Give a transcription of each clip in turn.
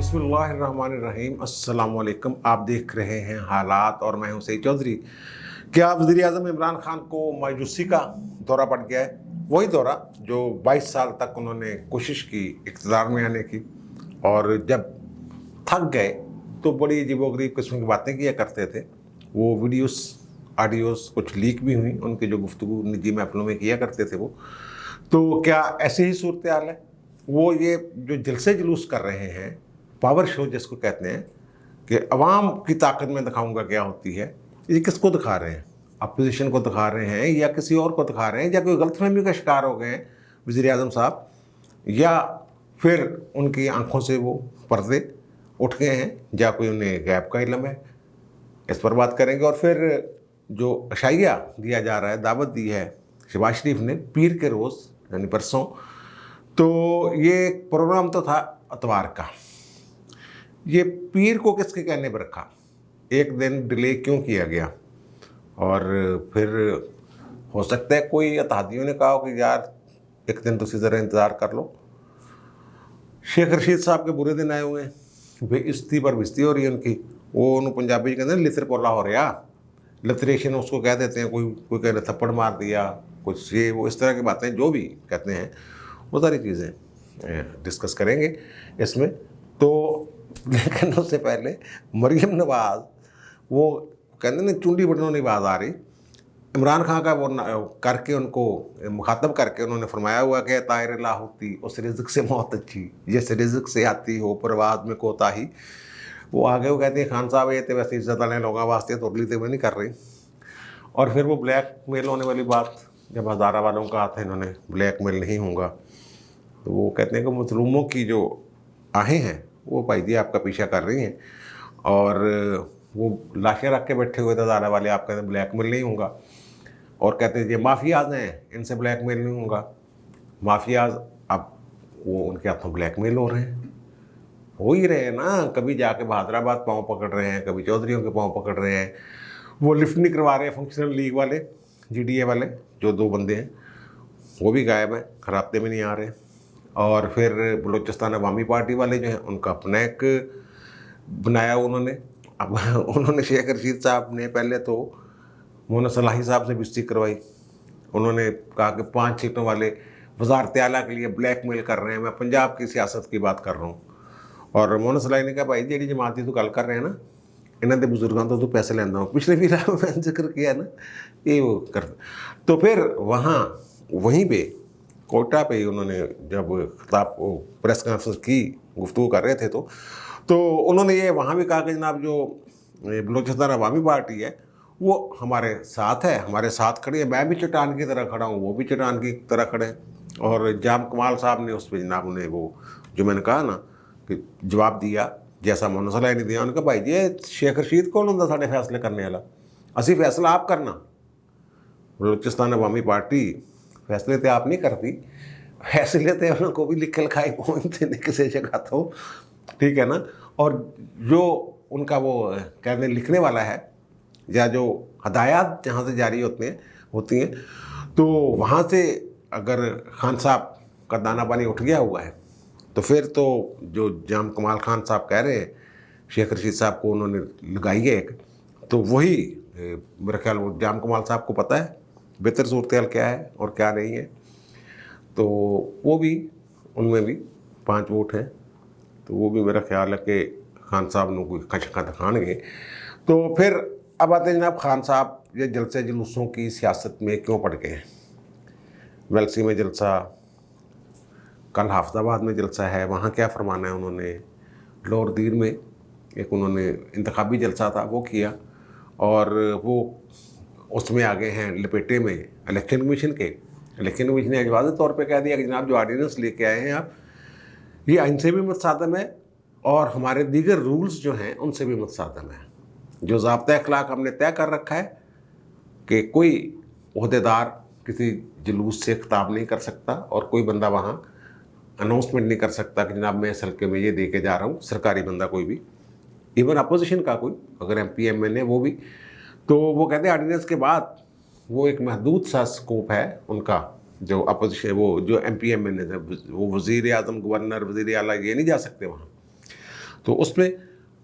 बिस्मिल्लाहिर्रहमानिर्रहीम। अस्सलाम वालेकुम। आप देख रहे हैं हालात और मैं हूं सईद चौधरी। क्या वज़ीर आज़म इमरान खान को मायूसी का दौरा पड़ गया है? वही दौरा जो 22 साल तक उन्होंने कोशिश की इक़्तिदार में आने की, और जब थक गए तो बड़ी अजीबोगरीब किस्म की बातें किया करते थे। वो वीडियोस ऑडियोस कुछ लीक भी हुई, उनकी जो गुफ्तगू निजी महफिलों में किया करते थे वो। तो क्या ऐसी ही सूरत हाल है? वो ये जो जलसे जुलूस कर रहे हैं, पावर शो जिसको कहते हैं कि अवाम की ताकत में दिखाऊंगा क्या होती है, ये किसको दिखा रहे हैं? अपोजिशन को दिखा रहे हैं या किसी और को दिखा रहे हैं, या कोई गलतफहमी का शिकार हो गए हैं वज़ीर आज़म साहब, या फिर उनकी आंखों से वो पर्दे उठ गए हैं, या कोई उन्हें गैब का इल्म है? इस पर बात करेंगे। और फिर जो अशाइया दिया जा रहा है, दावत दी है शहबाज शरीफ ने पीर के रोज़ यानी परसों, तो ये प्रोग्राम तो था इतवार का, ये पीर को किसके कहने पर रखा? एक दिन डिले क्यों किया गया? और फिर हो सकता है कोई अतहादियों ने कहा कि यार एक दिन तो इसी तरह इंतज़ार कर लो। शेख रशीद साहब के बुरे दिन आए हुए हैं, बेइज्जती पर बेइज्जती हो रही है उनकी। वो उन्होंने पंजाबी कहते हैं लितर पोला हो रहा, लिटरेशन उसको कह देते हैं। कोई कह रहे थप्पड़ मार दिया, कुछ ये वो इस तरह की बातें जो भी कहते हैं, वो सारी चीज़ें डिस्कस करेंगे इसमें। तो लेकिन उससे पहले मरीम नवाज़, वो कहते हैं चुंडी बटनों की बात आ रही, इमरान खान का वो करके उनको मुखातब करके उन्होंने फरमाया हुआ कि ताहिर ला होती उस रिज़्क़ से मौत अच्छी, जिस रिज़्क़ से आती हो परवाज़ में कोताही। वो आगे वो कहते हैं खान साहब ये तो वैसे इज्जत वाले लोगों वास्ते तो अगली तो मैं नहीं कर रही। और फिर वो ब्लैक मेल होने वाली बात, जब हज़ारा वालों का आता है इन्होंने ब्लैक मेल नहीं होगा, तो वो कहते हैं कि मजलूमों की जो आहें हैं वो भाई जी आपका पीछा कर रही हैं, और वो लाशें रख के बैठे हुए थे हज़ारा वाले, आप कहते हैं ब्लैक मेल नहीं होगा। और कहते हैं ये माफियाज हैं, इनसे ब्लैक मेल नहीं होगा। माफियाज अब वो उनके हाथों ब्लैक मेल हो रहे हैं, हो ही रहे हैं ना। कभी जाके बहादुराबाद पाँव पकड़ रहे हैं, कभी चौधरीयों के पाँव पकड़ रहे हैं। वो लिफ्ट नहीं करवा रहे हैं फंक्शनल लीग वाले, GDA वाले जो 2 बंदे हैं, वो भी गायब हैं, रास्ते में नहीं आ रहे। और फिर बलूचिस्तान अवामी पार्टी वाले जो हैं, उनका अपना एक बनाया उन्होंने। अब उन्होंने शेख रशीद साहब ने पहले तो मोहन सलाही साहब से बेइज्जती करवाई। उन्होंने कहा कि 5 सीटों वाले वज़ारत आला के लिए ब्लैक मेल कर रहे हैं, मैं पंजाब की सियासत की बात कर रहा हूँ। और मोहन सलाही ने कहा भाई जी जमाती तो गल कर रहे हैं ना, इन्हों के बुजुर्गों तो पैसे लेंदा हूँ। पिछले भी मैंने जिक्र किया ना, ये वो कर। तो फिर वहाँ वहीं पे कोटा पे उन्होंने जब खिताब प्रेस कॉन्फ्रेंस की, गुफ्तगू कर रहे थे, तो उन्होंने ये वहाँ भी कहा कि जनाब जो बलूचिस्तान अवामी पार्टी है वो हमारे साथ है, हमारे साथ खड़ी है। मैं भी चट्टान की तरह खड़ा हूँ, वो भी चट्टान की तरह खड़े हैं। और जाम कमाल साहब ने उस पर जनाब उन्हें वो जो मैंने कहा ना कि जवाब दिया जैसा मोहन सलाही ने दिया। उन्होंने कहा भाई जी शेख रशीद कौन होंगे साढ़े फैसले करने वाला, असी फैसला आप करना। बलूचिस्तान अवामी पार्टी फैसले तो आप नहीं करती, फैसले तो उनको भी लिखे लिखाई पहुँचते नहीं किसी जगह तो, ठीक है ना। और जो उनका वो कहने लिखने वाला है, या जो हदायत जहाँ से जारी होती हैं, तो वहाँ से अगर खान साहब का दाना पानी उठ गया हुआ है, तो फिर तो जो जाम कमाल खान साहब कह रहे हैं शेख रशीद साहब को उन्होंने लगाई है एक, तो वही मेरा ख्याल वो जाम कमाल साहब को पता है बेहतर सूरत हाल क्या है और क्या नहीं है। तो वो भी, उनमें भी 5 वोट हैं, तो वो भी मेरा ख्याल है कि खान साहब ने कोई खचका दिखाएंगे। तो फिर अब आते हैं जनाब खान साहब ये जलसे जुलूसों की सियासत में क्यों पड़ गए हैं। वेल्सी में जलसा, कल हाफिजाबाद में जलसा है, वहाँ क्या फरमाना है उन्होंने। लोअर दीर में एक उन्होंने इंतखाबी जलसा था वो किया, और वो उसमें आ गए हैं लपेटे में इलेक्शन कमीशन के। इलेक्शन कमीशन ने वाज़ेह तौर पे कह दिया कि जनाब जो ऑर्डिनेंस लेके आए हैं आप, ये आइन से भी मुतसादम है और हमारे दीगर रूल्स जो हैं उनसे भी मुतसादम है। जो ज़ाब्ता अखलाक हमने तय कर रखा है कि कोई ओहदेदार किसी जुलूस से खिताब नहीं कर सकता, और कोई बंदा वहाँ अनाउंसमेंट नहीं कर सकता कि जनाब मैं इस हल्के में ये दे के जा रहा हूँ, सरकारी बंदा कोई भी, इवन अपोजिशन का कोई अगर MP MNA वो भी। तो वो कहते हैं ऑर्डिनेंस के बाद वो एक महदूद सा स्कोप है उनका, जो अपोजिशन वो जो MP MNA है, वो वज़ीर आज़म, गवर्नर, वज़ीर आला ये नहीं जा सकते वहाँ। تو اس میں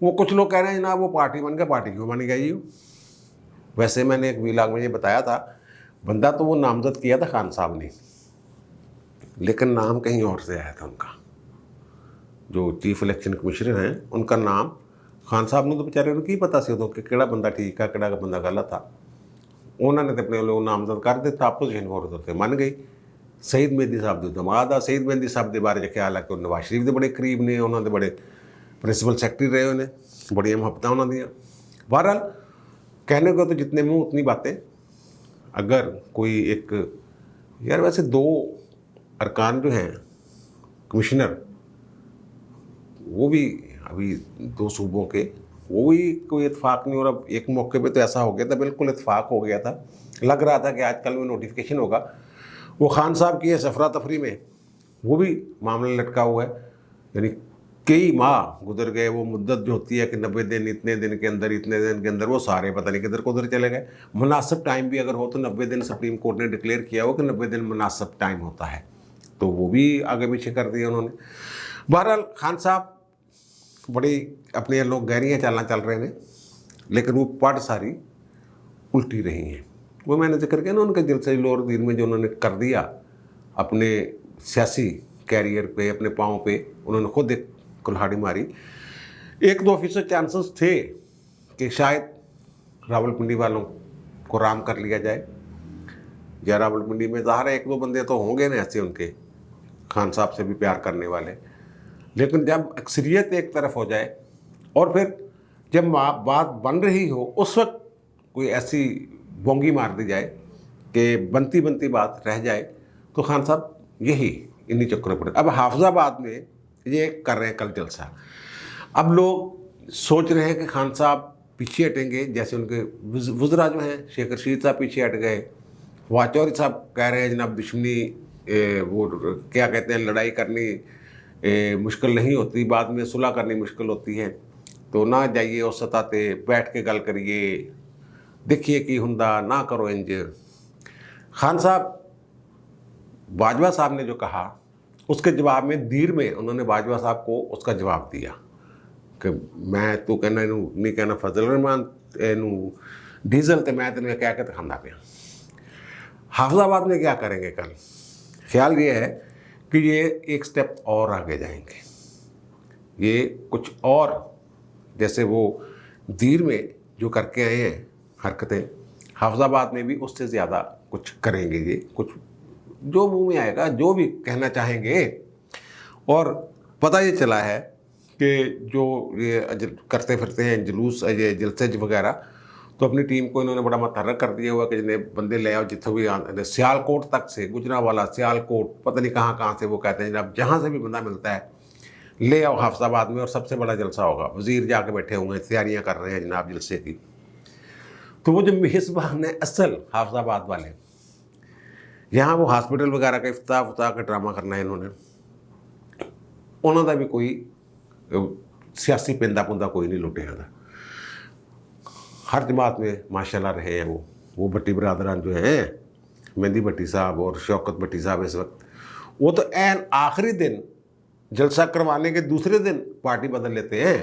وہ کچھ لوگ کہہ رہے ہیں جناب وہ پارٹی بن گیا، پارٹی کیوں بن گئی؟ ویسے میں نے ایک ویلاگ میں یہ بتایا تھا، بندہ تو وہ نامزد کیا تھا خان صاحب نے، لیکن نام کہیں اور سے آیا تھا ان کا، جو چیف الیکشن کمشنر ہیں ان کا نام خان صاحب نے تو بیچارے ان کی پتہ سی کہ کہڑا بندہ ٹھیک ہے کہڑا بندہ غلط تھا، انہوں نے تو اپنے لوگ نامزد کر دیتا، اپوزیشن فورس سے من گئی۔ سعید مہدی صاحب جو دماد آ، سعید مہدی صاحب کے بارے خیال ہے کہ نواز شریف کے بڑے قریب نے، انہوں نے بڑے پرنسپل سیکرٹری رہے انہیں، بڑی محبتیں انہوں نے دیا۔ بہرحال کہنے کو تو جتنے منہ اتنی باتیں، اگر کوئی ایک یار ویسے دو ارکان جو ہیں کمشنر، وہ بھی ابھی دو صوبوں کے، وہ بھی کوئی اتفاق نہیں، اور اب ایک موقع پہ تو ایسا ہو گیا تھا، بالکل اتفاق ہو گیا تھا، لگ رہا تھا کہ آج کل میں نوٹیفیکیشن ہوگا۔ وہ خان صاحب کی اس افراتفری میں وہ بھی معاملہ لٹکا ہوا ہے، یعنی کئی ماہ گزر گئے، وہ مدت جو ہوتی ہے کہ 90 دن، اتنے دن کے اندر، اتنے دن کے اندر، وہ سارے پتہ نہیں کدھر کو ادھر چلے گئے۔ مناسب ٹائم بھی اگر ہو تو 90 دن سپریم کورٹ نے ڈکلیئر کیا ہو کہ 90 دن مناسب ٹائم ہوتا ہے، تو وہ بھی آگے پیچھے کر دیا انہوں نے۔ بہرحال خان صاحب بڑی اپنے لوگ گہریاں چالنا چل رہے ہیں، لیکن وہ پڑ ساری الٹی رہی ہیں۔ وہ میں نے ذکر کیا نا ان کے جلسہ لور دین میں جو انہوں نے کر دیا اپنے سیاسی کیریئر پہ، اپنے پاؤں پہ انہوں نے خود ایک کلہاڑی ماری۔ 1-2% چانسز تھے کہ شاید راولپنڈی والوں کو رام کر لیا جائے، یا راولپنڈی میں ظاہر ہے 1-2 بندے تو ہوں گے نا ایسے ان کے خان صاحب سے بھی پیار کرنے والے، لیکن جب اکثریت ایک طرف ہو جائے اور پھر جب بات بن رہی ہو اس وقت کوئی ایسی بونگی مار دی جائے کہ بنتی بات رہ جائے، تو خان صاحب یہی انہی چکروں پڑے۔ اب حافظ آباد میں یہ کر رہے ہیں کل جلسہ، اب لوگ سوچ رہے ہیں کہ خان صاحب پیچھے ہٹیں گے، جیسے ان کے وزراء جو ہیں شیخ رشید صاحب پیچھے ہٹ گئے، واچوری صاحب کہہ رہے ہیں جناب دشمنی وہ کیا کہتے ہیں لڑائی کرنی مشکل نہیں ہوتی، بعد میں صلح کرنی مشکل ہوتی ہے، تو نہ جائیے اس سطح تے بیٹھ کے گل کریے، دیکھیے کی ہندا نہ کرو انج۔ خان صاحب باجوہ صاحب نے جو کہا اس کے جواب میں دیر میں انہوں نے باجوہ صاحب کو اس کا جواب دیا کہ میں تو کہنا نہیں کہنا فضل الرحمان ڈیزل تے میں تینوں کہہ کے کھانا پیا۔ حافظ آباد میں کیا کریں گے کل؟ خیال یہ ہے کہ یہ ایک سٹیپ اور آگے جائیں گے، یہ کچھ اور جیسے وہ دیر میں جو کر کے آئے ہیں حرکتیں، حافظ آباد میں بھی اس سے زیادہ کچھ کریں گے، یہ کچھ جو منہ میں آئے گا جو بھی کہنا چاہیں گے۔ اور پتہ یہ چلا ہے کہ جو یہ کرتے پھرتے ہیں جلوس یہ جلسے وغیرہ، تو اپنی ٹیم کو انہوں نے بڑا متحرک کر دیا ہوا کہ جنہیں بندے لے آؤ جتنے بھی، سیال کوٹ تک سے، گجرانوالہ، سیال کوٹ، پتہ نہیں کہاں سے، وہ کہتے ہیں جناب جہاں سے بھی بندہ ملتا ہے لے آؤ حافظ آباد میں، اور سب سے بڑا جلسہ ہوگا، وزیر جا کے بیٹھے ہوئے ہیں، تیاریاں کر رہے ہیں جناب جلسے کی۔ تو وہ جو میزبان ہیں اصل حافظ آباد والے، یہاں وہ ہاسپٹل وغیرہ کا افتتاح کا ڈرامہ کرنا ہے انہوں نے بھی کوئی سیاسی پیندا پوندا کوئی نہیں لٹیا تھا۔ ہر جماعت میں ماشاءاللہ رہے ہیں وہ بھٹی برادران جو ہیں، مہندی بھٹی صاحب اور شوکت بھٹی صاحب، اس وقت وہ تو عین آخری دن جلسہ کروانے کے دوسرے دن پارٹی بدل لیتے ہیں۔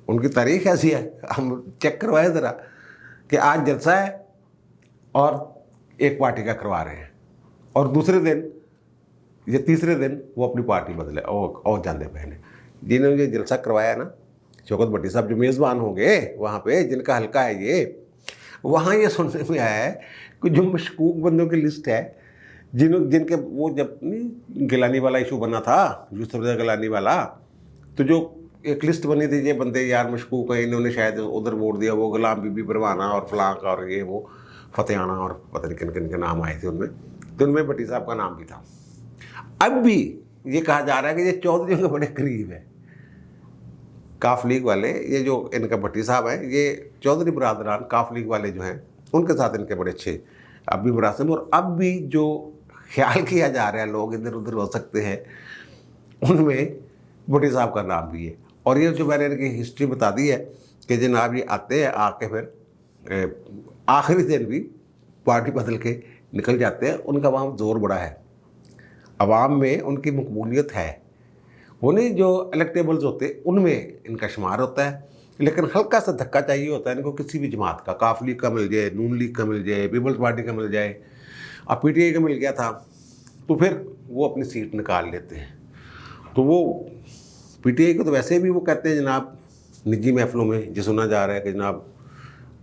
ان کی تاریخ ایسی ہے، ہم چیک کروائے ذرا کہ آج جلسہ ہے اور ایک پارٹی کا کروا رہے ہیں، اور دوسرے دن یا تیسرے دن وہ اپنی پارٹی بدلے اور جاندے پہنے۔ جنہوں نے یہ جلسہ کروایا نا، شوکت بھٹی صاحب جو میزبان ہوں گے وہاں پہ، جن کا حلقہ ہے یہ، وہاں یہ سننے میں آیا ہے کہ جو مشکوک بندوں کی لسٹ ہے، جن کے وہ جب گیلانی والا ایشو بنا تھا، یوسف رضا گیلانی والا، تو جو ایک لسٹ بنی تھی یہ بندے یار مشکوک ہیں، انہوں نے شاید ادھر ووٹ دیا، وہ غلام بی بی پروانہ اور فلاں کا اور یہ وہ فتحانہ اور پتہ نہیں کن کے نام آئے تھے ان میں، تو ان میں بھٹی صاحب کا نام بھی تھا۔ اب بھی یہ کہا جا رہا ہے کہ یہ چودھریوں کے بڑے قریب ہے، کاف لیگ والے، یہ جو ان کا بھٹی صاحب ہیں، یہ چودھری برادران کاف لیگ والے جو ہیں ان کے ساتھ ان کے بڑے اچھے اب بھی مراسم، اور اب بھی جو خیال کیا جا رہا ہے لوگ ادھر ادھر ہو سکتے ہیں، ان میں بھٹی صاحب کا نام بھی ہے۔ اور یہ جو میں نے ان کی ہسٹری بتا دی ہے کہ جناب یہ آتے ہیں، آ کے پھر آخری دن بھی پارٹی بدل کے نکل جاتے ہیں، ان کا وہاں زور بڑا ہے، عوام میں ان کی مقبولیت ہے، वो नहीं जो इलेक्टेबल्स होते उनमें इनका शुमार होता है, लेकिन हल्का सा धक्का चाहिए होता है इनको किसी भी जमात का, काफ लीग का मिल जाए, नून लीग का मिल जाए, पीपल्स पार्टी का मिल जाए, अब PTI का मिल गया था तो फिर वो अपनी सीट निकाल लेते हैं। तो वो PTI को तो वैसे भी वो कहते हैं जनाब निजी महफिलों में जो सुना जा रहा है कि जनाब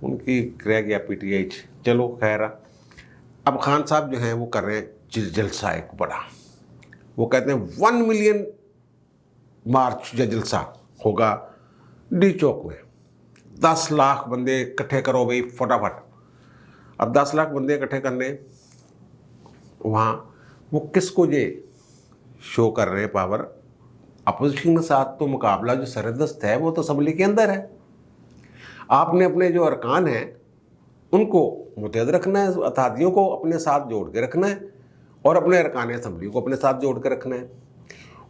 उनकी रह गया PTI। चलो खैर, अब खान साहब जो हैं वो कर रहे हैं जलसा एक बड़ा, वो कहते हैं 1 मिलियन मार्च या जलसा होगा डी चौक में, 10 लाख बंदे इकट्ठे करो भाई फटाफट। अब 10 लाख बंदे इकट्ठे करने वहाँ वो किसको ये शो कर रहे हैं पावर, अपोजिशन के साथ तो मुकाबला जो सरदस्त है वो तो असम्बली के अंदर है। आपने अपने जो अरकान हैं उनको मुतहद रखना है, अतादियों को अपने साथ जोड़ के रखना है और अपने अरकान असम्बली को अपने साथ जोड़ के रखना है।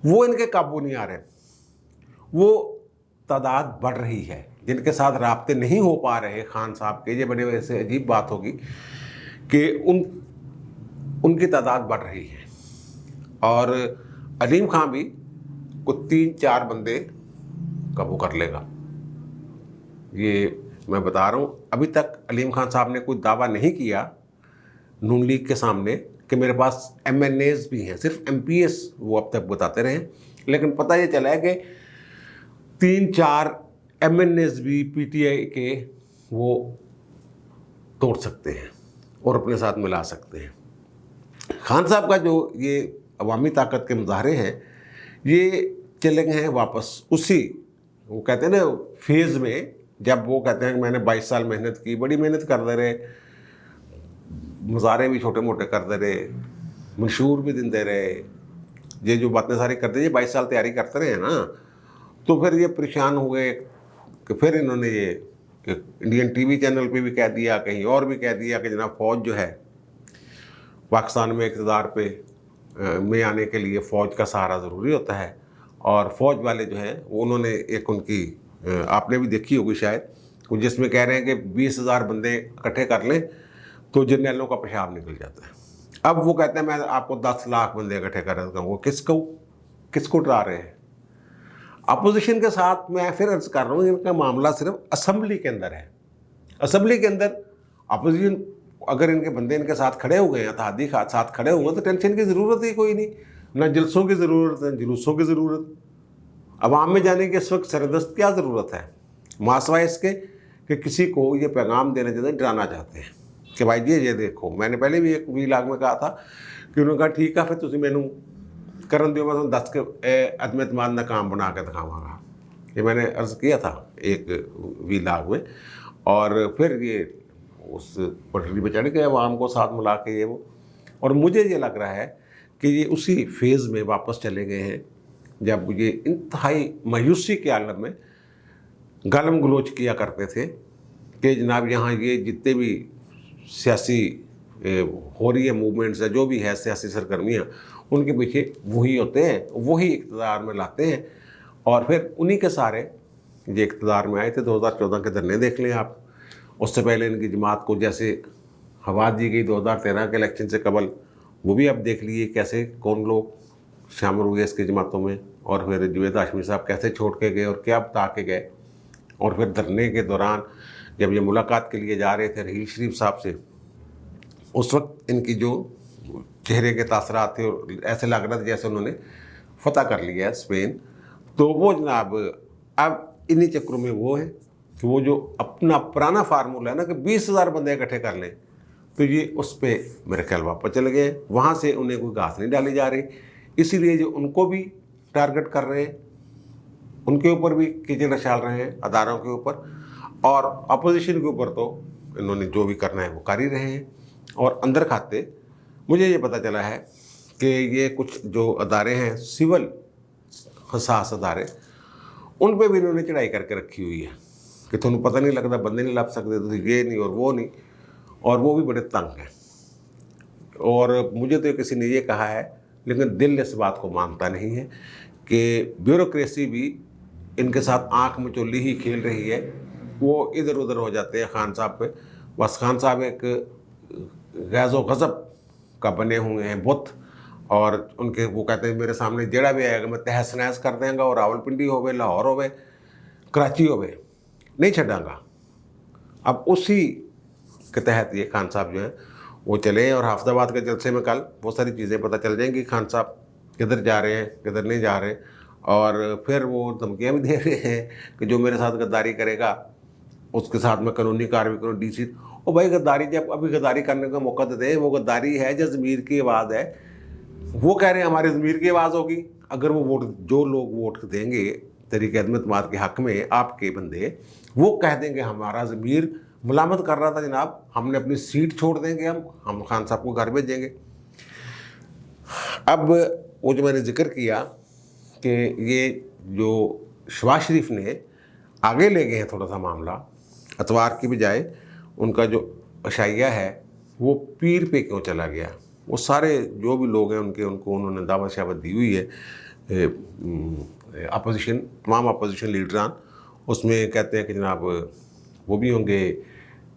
वो इनके काबू नहीं आ रहे, वो तादाद बढ़ रही है जिनके साथ राब्ते नहीं हो पा रहे खान साहब के। ये बड़े वैसे अजीब बात होगी कि उनकी तादाद बढ़ रही है। और अलीम खां भी कुछ 3-4 बंदे काबू कर लेगा, ये मैं बता रहा हूँ। अभी तक अलीम खान साहब ने कोई दावा नहीं किया नून लीग के सामने कि मेरे पास MNAs भी हैं, सिर्फ MPs वो अब तक बताते रहे, लेकिन पता ये चला है कि 3-4 MNAs भी PTI के वो तोड़ सकते हैं और अपने साथ मिला सकते हैं। खान साहब का जो ये अवामी ताकत के मुजाहरे हैं ये चले गए हैं वापस उसी, वो कहते हैं ना फेज़ में, जब वो कहते हैं कि मैंने 22 साल मेहनत की, बड़ी मेहनत कर दे रहे, मुजाहरे भी छोटे मोटे कर दे रहे, मंशूर भी दे रहे, ये जो बातें सारी करते, ये 22 साल तैयारी करते रहे हैं ना। तो फिर ये परेशान हुए कि फिर इन्होंने ये इंडियन TV चैनल पे भी कह दिया, कहीं और भी कह दिया कि जनाब फ़ौज जो है पाकिस्तान में इक़्तिदार पे में आने के लिए फ़ौज का सहारा ज़रूरी होता है। और फ़ौज वाले जो हैं उन्होंने एक उनकी आपने भी देखी होगी शायद, जिसमें कह रहे हैं कि 20,000 बंदे इकट्ठे कर लें तो जर्नैलों का पेशाब निकल जाता है। अब वो कहते हैं मैं आपको 10 लाख बंदे इकट्ठे कर रहा हूँ, किसको डरा रहे हैं? अपोजिशन के साथ मैं फिर अर्ज कर रहा हूँ, इनका मामला सिर्फ असम्बली के अंदर है। असम्बली के अंदर अपोजिशन अगर इनके बंदे इनके साथ खड़े हो गए हैं, अतादी साथ खड़े हुए तो टेंशन की ज़रूरत ही कोई नहीं, ना जलसों की ज़रूरत है, जुलूसों की ज़रूरत, अवाम में जाने की इस वक्त सरदस्त क्या ज़रूरत है? मासवाए इसके कि किसी को ये पैगाम देना चाहते हैं, डराना चाहते हैं कि भाई ये देखो। मैंने पहले भी एक वीलाग में कहा था कि उन्होंने कहा ठीक है फिर तुम मैनू करन दियो, मैं 10 के अदम एतमाद ना काम बना के दिखावांगा। ये मैंने अर्ज़ किया था एक वीलाग में, और फिर ये उस पटरी पर चढ़ गए अवाम को साथ मिला के ये वो। और मुझे ये लग रहा है कि ये उसी फेज़ में वापस चले गए हैं जब ये इंतहाई मायूसी के आलम में गालम गलोच किया करते थे कि जनाब यहाँ ये जितने भी सियासी हो रही है मूवमेंट्स है, जो भी है सियासी सरगर्मियाँ, उनके पीछे वही होते हैं, वही इक़्तिदार में लाते हैं। और फिर उन्हीं के सारे ये इक़्तिदार में आए थे। 2014 के धरने देख लें आप, उससे पहले इनकी जमात को जैसे हवा दी गई 2013 के इलेक्शन से कबल, वो भी अब देख लिए कैसे कौन लोग शामिल हुए इसकी जमातों में। और फिर जुवेद हाशमी साहब कैसे छोड़ के गए और क्या बता के गए। और फिर धरने के दौरान जब ये मुलाकात के लिए जा रहे थे रहील शरीफ साहब से, उस वक्त इनकी जो चेहरे के तासरात थे और ऐसे लग रहा था जैसे उन्होंने फतह कर लिया है स्पेन। तो वो जनाब अब इन्हीं चक्रों में वो है कि वो जो अपना पुराना फार्मूला है ना कि 20,000 बंदे इकट्ठे कर लें, तो ये उस पर मेरे ख्याल वापस चले गए। वहाँ से उन्हें कोई घास नहीं डाली जा रही, इसीलिए जो उनको भी टारगेट कर रहे हैं, उनके ऊपर भी कीचड़ डाल रहे हैं अदारों के ऊपर, और अपोजिशन के ऊपर तो इन्होंने जो भी करना है वो कर ही रहे हैं। और अंदर खाते मुझे ये पता चला है कि ये कुछ जो अदारे हैं सिविल हसास अदारे, उन पे भी इन्होंने चढ़ाई करके रखी हुई है कि तुम्हें पता नहीं लगता, बंदे नहीं लग सकते, तो ये नहीं और वो नहीं, और वो भी बड़े तंग हैं। और मुझे तो किसी ने ये कहा है, लेकिन दिल इस बात को मानता नहीं है कि ब्यूरोक्रेसी भी इनके साथ आँख मचोली ही खेल रही है। वो इधर उधर हो जाते हैं खान साहब पे। बस खान साहब एक गैज़ो गज़ब का बने हुए हैं बुत, اور ان کے وہ کہتے ہیں میرے سامنے جڑا بھی آئے گا میں تہس نہس کر دیں گا, اور راولپنڈی ہوئے, لاہور ہوئے, کراچی ہوئے, نہیں چھڈاں گا. اب اسی کے تحت یہ خان صاحب جو ہیں وہ چلے, اور حافظ آباد کے جلسے میں کل بہت ساری چیزیں پتہ چل جائیں گی خان صاحب کدھر جا رہے ہیں کدھر نہیں جا رہے. اور پھر وہ دھمکیاں بھی دے رہے ہیں کہ جو میرے ساتھ غداری کرے گا اس کے ساتھ میں قانونی کارروائی کروں. ڈی سی او بھائی غداری جب ابھی غداری کرنے کا موقع تو دیں, وہ غداری ہے جو ضمیر کی آواز ہے. وہ کہہ رہے ہیں ہماری ضمیر کی آواز ہوگی. اگر وہ ووٹ, جو لوگ ووٹ دیں گے تحریک عدم اعتماد کے حق میں, آپ کے بندے, وہ کہہ دیں گے ہمارا ضمیر ملامت کر رہا تھا جناب, ہم نے اپنی سیٹ چھوڑ دیں گے, ہم خان صاحب کو گھر بھیجیں گے. اب وہ جو میں نے ذکر کیا کہ یہ جو شہباز شریف نے آگے لے گئے ہیں تھوڑا سا معاملہ, اتوار کی بجائے ان کا جو عشائیہ ہے وہ پیر پہ کیوں چلا گیا. وہ سارے جو بھی لوگ ہیں ان کو انہوں نے دعوت شعوت دی ہوئی ہے, اپوزیشن, تمام اپوزیشن لیڈران. اس میں کہتے ہیں کہ جناب وہ بھی ہوں گے,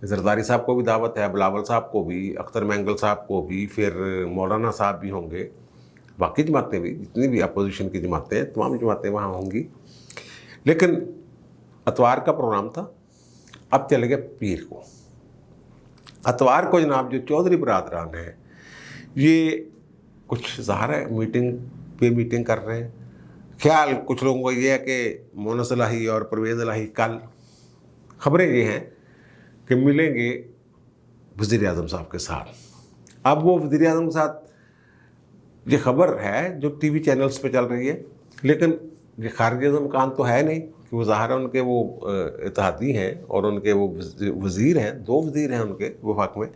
زرداری صاحب کو بھی دعوت ہے, بلاول صاحب کو بھی, اختر مینگل صاحب کو بھی, پھر مولانا صاحب بھی ہوں گے, باقی جماعتیں بھی, جتنی بھی اپوزیشن کی جماعتیں ہیں تمام جماعتیں وہاں ہوں گی. لیکن اتوار کا پروگرام تھا, اب چلے گئے پیر کو. اتوار کو جناب جو چودھری برادران ہیں یہ کچھ ظاہر ہے میٹنگ پہ میٹنگ کر رہے ہیں. خیال کچھ لوگوں کو یہ ہے کہ مونس الہی اور پرویز الہی کل, خبریں یہ ہیں کہ ملیں گے وزیر اعظم صاحب کے ساتھ. اب وہ وزیر اعظم کے ساتھ یہ خبر ہے جو ٹی وی چینلز پہ چل رہی ہے, لیکن یہ خارجہ مکان تو ہے نہیں کہ وہ ظاہر ہے ان کے وہ اتحادی ہیں اور ان کے وہ وزیر ہیں, 2 وزیر ہیں ان کے وفاق میں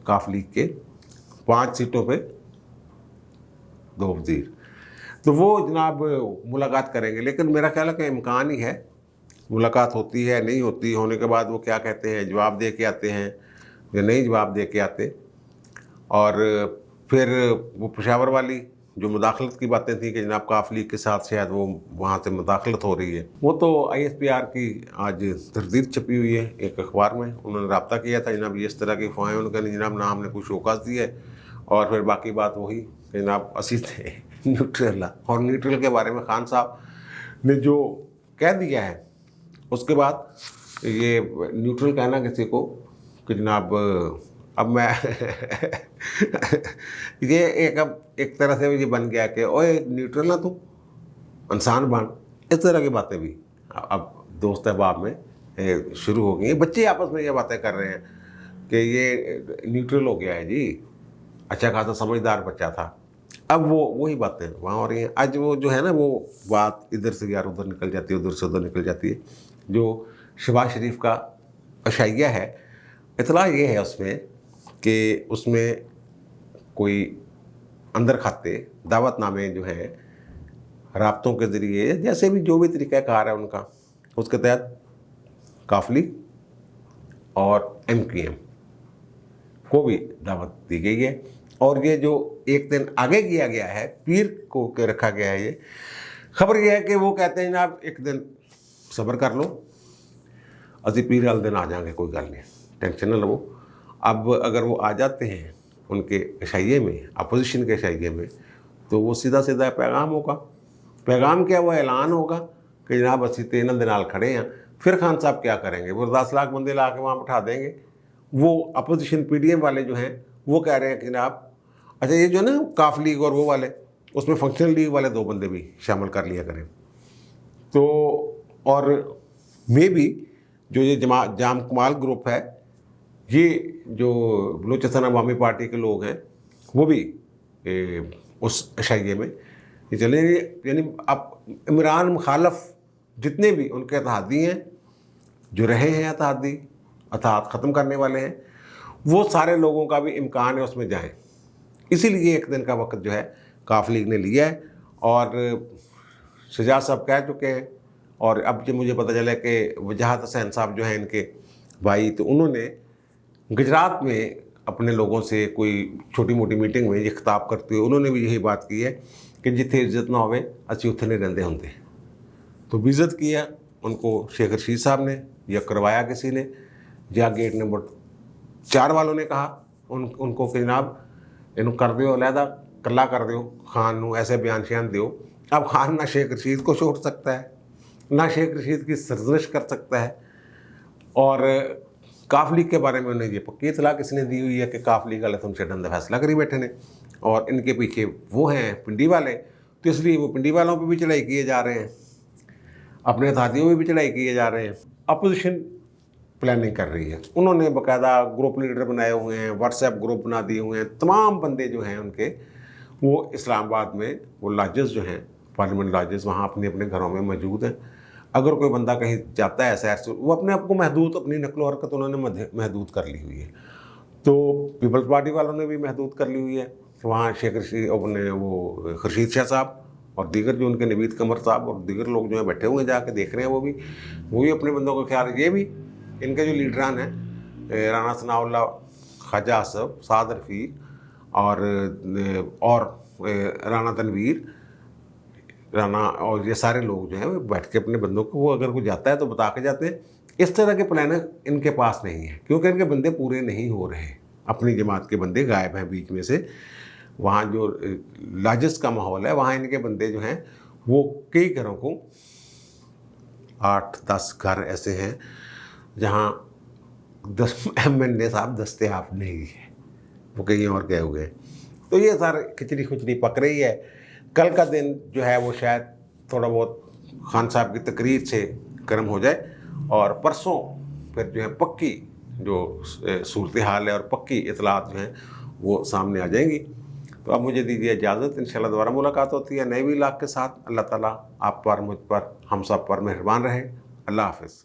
کاف لیگ کے, 5 سیٹوں پہ 2 وزیر. تو وہ جناب ملاقات کریں گے, لیکن میرا خیال ہے کہ امکان ہی ہے ملاقات ہوتی ہے نہیں ہوتی. ہونے کے بعد وہ کیا کہتے ہیں, جواب دے کے آتے ہیں یا نہیں جواب دے کے آتے. اور پھر وہ پشاور والی جو مداخلت کی باتیں تھیں کہ جناب کاف لیگ کے ساتھ شاید وہ وہاں سے مداخلت ہو رہی ہے, وہ تو آئی ایس پی آر کی آج تردید چھپی ہوئی ہے ایک اخبار میں. انہوں نے رابطہ کیا تھا جناب یہ اس طرح کی افواہیں, ان کا نہیں جناب نہ ہم نے کوئی شوکاز دی ہے. اور پھر باقی بات وہی کہ جناب اسی تھے نیوٹرل. اور نیوٹرل کے بارے میں خان صاحب نے جو کہہ دیا ہے اس کے بعد یہ نیوٹرل کہنا کسی کو کہ جناب اب میں یہ ایک طرح سے یہ بن گیا کہ اوے نیوٹرل نہ تو انسان بن, اس طرح کی باتیں بھی اب دوست احباب میں شروع ہو گئی ہیں. بچے آپس میں یہ باتیں کر رہے ہیں کہ یہ نیوٹرل ہو گیا ہے جی, اچھا خاصا سمجھدار بچہ تھا. اب وہی باتیں وہاں ہو رہی ہیں. آج وہ جو ہے نا وہ بات ادھر سے یار ادھر نکل جاتی ہے, ادھر سے ادھر نکل جاتی ہے. جو شہباز شریف کا عشائیہ ہے, اطلاع یہ ہے اس میں کہ اس میں کوئی اندر کھاتے دعوت نامے جو ہیں رابطوں کے ذریعے, جیسے بھی جو بھی طریقہ کار ہے ان کا, اس کے تحت کاف لیگ اور MQM کو بھی دعوت دی گئی ہے. اور یہ جو ایک دن آگے کیا گیا ہے پیر کو کے رکھا گیا ہے, یہ خبر یہ ہے کہ وہ کہتے ہیں جناب ایک دن صبر کر لو, اسی پیر والے دن آ جائیں گے, کوئی گل نہیں, ٹینشن نہ لو. اب اگر وہ آ جاتے ہیں ان کے عشائیے میں, اپوزیشن کے عشائیے میں, تو وہ سیدھا سیدھا پیغام ہوگا. پیغام کیا, وہ اعلان ہوگا کہ جناب اسی 3 دن کھڑے ہیں. پھر خان صاحب کیا کریں گے, وہ 10 لاکھ بندے لا کے وہاں بٹھا دیں گے. وہ اپوزیشن PDM والے جو ہیں وہ کہہ رہے ہیں کہ جناب اچھا یہ جو ہے نا کاف لیگ اور وہ والے, اس میں فنکشنل لیگ والے 2 بندے بھی شامل کر لیا کریں. تو اور میں بھی جو یہ جام کمال گروپ ہے, یہ جو بلوچستان عوامی پارٹی کے لوگ ہیں وہ بھی اس عشائیے میں یہ چلیں گے. یعنی اب عمران مخالف جتنے بھی ان کے اتحادی ہیں, جو رہے ہیں اتحاد ختم کرنے والے ہیں, وہ سارے لوگوں کا بھی امکان ہے اس میں جائیں. اسی لیے ایک دن کا وقت جو ہے کاف لیگ نے لیا ہے. اور شجاع صاحب کہہ چکے ہیں, اور اب جب مجھے پتہ چلا کہ وجاہت حسین صاحب جو ہیں ان کے بھائی, تو انہوں نے گجرات میں اپنے لوگوں سے کوئی چھوٹی موٹی میٹنگ میں یہ خطاب کرتے ہوئے انہوں نے بھی یہی بات کی ہے کہ جتنے عزت نہ ہوئے اچھی اتنے نہیں رہتے ہوتے. تو بھی عزت کیا ان کو شیخ رشید صاحب نے, یا کروایا کسی نے, یا گیٹ نمبر 4 والوں نے کہا ان کو کہ جناب ان کر دیو علیحدہ कला कर दो खान नू ऐसे बयान शियान दो। अब खान ना शेख रशीद को छोड़ सकता है, ना शेख रशीद की सरजश कर सकता है। और काफ लीग के बारे में उन्हें ये पक्की इतला किसने दी हुई है कि काफ लीग वाले तुमसे डंदा फैसला करी बैठे ने, और इनके पीछे वो हैं पिंडी वाले, तो इसलिए वो पिंडी वालों पे भी चढ़ाई किए जा रहे हैं, अपने साथियों पे भी चढ़ाई किए जा रहे हैं। अपोजिशन प्लानिंग कर रही है, उन्होंने बाकायदा ग्रुप लीडर बनाए हुए हैं, व्हाट्सएप ग्रुप बना दिए हुए हैं। तमाम बंदे जो हैं उनके वो इस्लामाबाद में वो लॉजेस जो हैं पार्लियामेंट लॉजेस वहाँ अपने अपने घरों में मौजूद हैं। अगर कोई बंदा कहीं जाता है सैर से, वो अपने आप को महदूद, अपनी नकलो हरकत उन्होंने महदूद कर ली हुई है। तो पीपल्स पार्टी वालों ने भी महदूद कर ली हुई है। वहाँ शेख रशीद अपने वो खर्शीद शाह साहब और दीगर जो उनके नवीद कमर साहब और दीगर लोग जो हैं बैठे हुए हैं जाके देख रहे हैं, वो भी अपने बंदों का ख्याल। ये भी इनके जो लीडरान हैं राना सनाउल्लाह, ख्वाजा आसफ, साद रफ़ीक और राना तनवीर राना और ये सारे लोग जो हैं वो बैठ के अपने बंदों को, वो अगर कोई जाता है तो बता के जाते हैं। इस तरह के प्लान इनके पास नहीं है, क्योंकि इनके बंदे पूरे नहीं हो रहे, अपनी जमात के बंदे गायब हैं बीच में से। वहाँ जो लार्जेस्ट का माहौल है वहाँ इनके बंदे जो हैं वो कई घरों को 8-10 घर ऐसे हैं जहाँ 10 MNA साहब दस्तयाब नहीं है, वो कहीं और गए हुए हैं। तो ये सारे खिचड़ी खुचड़ी पक रही है। कल का दिन जो है वो शायद थोड़ा बहुत खान साहब की तकरीर से गर्म हो जाए, और परसों फिर जो है पक्की जो सूरत हाल है और पक्की इतलात जो हैं वो सामने आ जाएंगी। तो अब मुझे दीजिए इजाज़त, इंशाल्लाह दोबारा मुलाकात होती है नए व्लॉग के साथ। अल्लाह ताला आप पर, मुझ पर, हम सब पर मेहरबान रहे। अल्लाह हाफ़िज़।